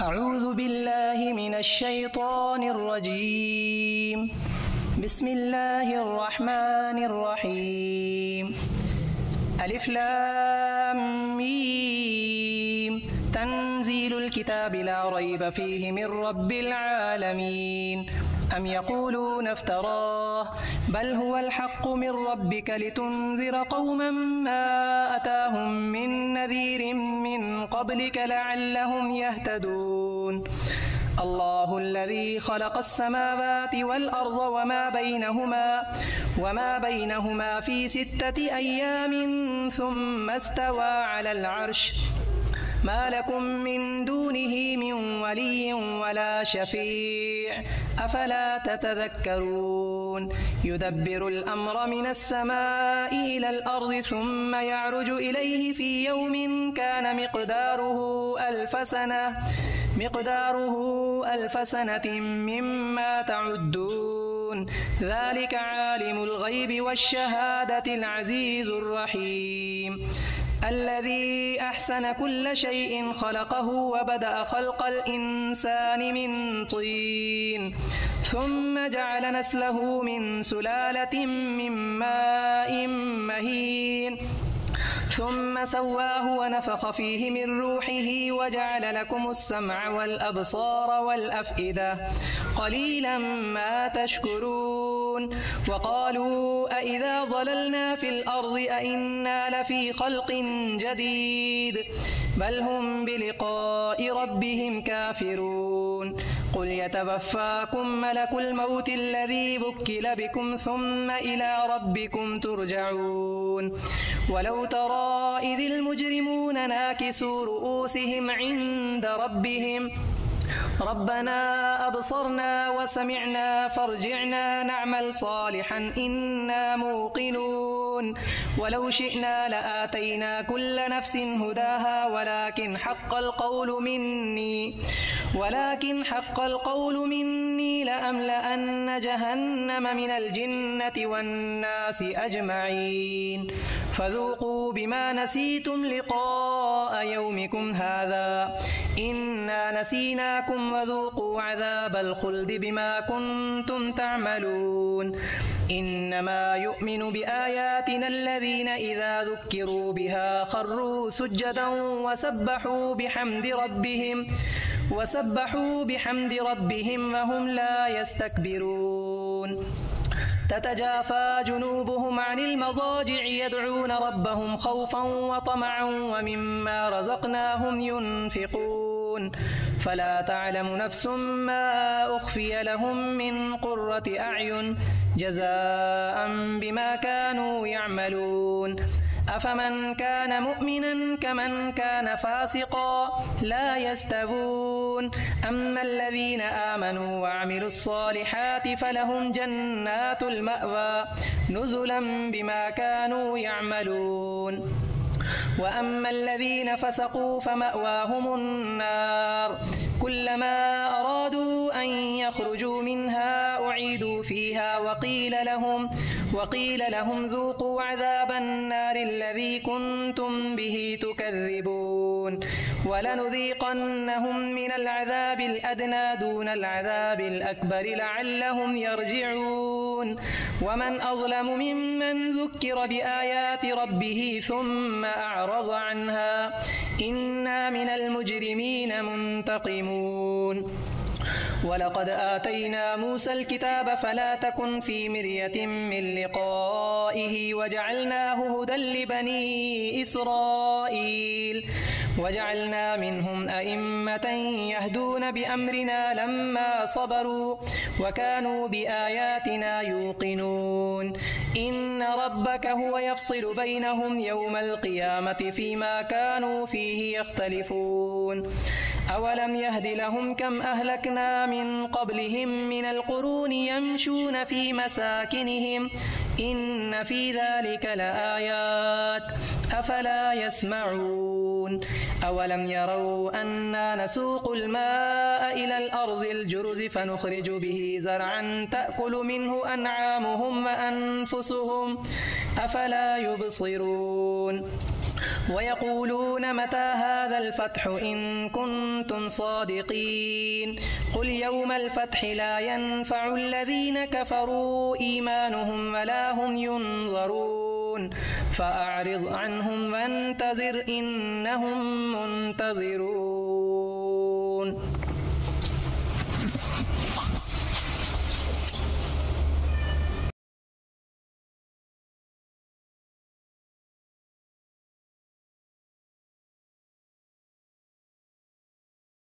أعوذ بالله من الشيطان الرجيم. بسم الله الرحمن الرحيم. ألف لام ميم. تنزيل الكتاب لا ريب فيه من رب العالمين. أم يقولون افتراه بل هو الحق من ربك لتنذر قوما ما أتاهم من نذير من قبلك لعلهم يهتدون. الله الذي خلق السماوات والأرض وما بينهما في 6 أيام ثم استوى على العرش. ما لكم من دونه من ولي ولا شفيع أفلا تتذكرون. يدبر الأمر من السماء إلى الأرض ثم يعرج إليه في يوم كان مقداره ألف سنة مما تعدون. ذلك عالم الغيب والشهادة العزيز الرحيم. الذي أحسن كل شيء خلقه وبدأ خلق الإنسان من طين ثم جعل نسله من سلالة من ماء مهين ثم سواه ونفخ فيه من روحه وجعل لكم السمع والأبصار والأفئدة قليلا ما تشكرون. وقالوا أإذا ضللنا في الأرض أإنا لفي خلق جديد بل هم بلقاء ربهم كافرون. قل يتوفاكم ملك الموت الذي وكل بكم ثم إلى ربكم ترجعون. ولو ترى إذ المجرمون ناكسوا رؤوسهم عند ربهم ربنا أبصرنا وسمعنا فارجعنا نعمل صالحا إنا موقنون. ولو شئنا لآتينا كل نفس هداها ولكن حق القول مني لأملأن جهنم من الجنة والناس أجمعين. فذوقوا بما نسيتم لقاء يومكم هذا إنا نسيناكم وذوقوا عذاب الخلد بما كنتم تعملون. إنما يؤمن بآياتنا الذين إذا ذكروا بها خروا سجدا وسبحوا بحمد ربهم وهم لا يستكبرون. تتجافى جنوبهم عن المضاجع يدعون ربهم خوفا وطمعا ومما رزقناهم ينفقون. فلا تعلم نفس ما أخفي لهم من قرة أعين جزاء بما كانوا يعملون. أفمن كان مؤمنا كمن كان فاسقا لا يستوون. أما الذين آمنوا وعملوا الصالحات فلهم جنات المأوى نزلا بما كانوا يعملون. وأما الذين فسقوا فمأواهم النار كلما أرادوا أن يخرجوا منها أعيدوا فيها وقيل لهم ذوقوا عذاب النار الذي كنتم به تكذبون. ولنذيقنهم من العذاب الأدنى دون العذاب الأكبر لعلهم يرجعون. ومن أظلم ممن ذكر بآيات ربه ثم أعرض عنها إنا من المجرمين منتقمون. ولقد آتينا موسى الكتاب فلا تكن في مرية من لقائه وجعلناه هدى لبني إسرائيل. وجعلنا منهم أئمة يهدون بأمرنا لما صبروا وكانوا بآياتنا يوقنون. إن ربك هو يفصل بينهم يوم القيامة فيما كانوا فيه يختلفون. أولم يهد لهم كم أهلكنا من قبلهم من القرون يمشون في مساكنهم إن في ذلك لآيات أفلا يسمعون. أولم يروا أنا نسوق الماء إلى الأرض الجرز فنخرج به زرعا تأكل منه أنعامهم وأنفسهم أفلا يبصرون. ويقولون متى هذا الفتح إن كنتم صادقين قل يوم الفتح لا ينفع الذين كفروا إيمانهم ولا هم ينظرون فأعرض عنهم وانتظر إنهم منتظرون.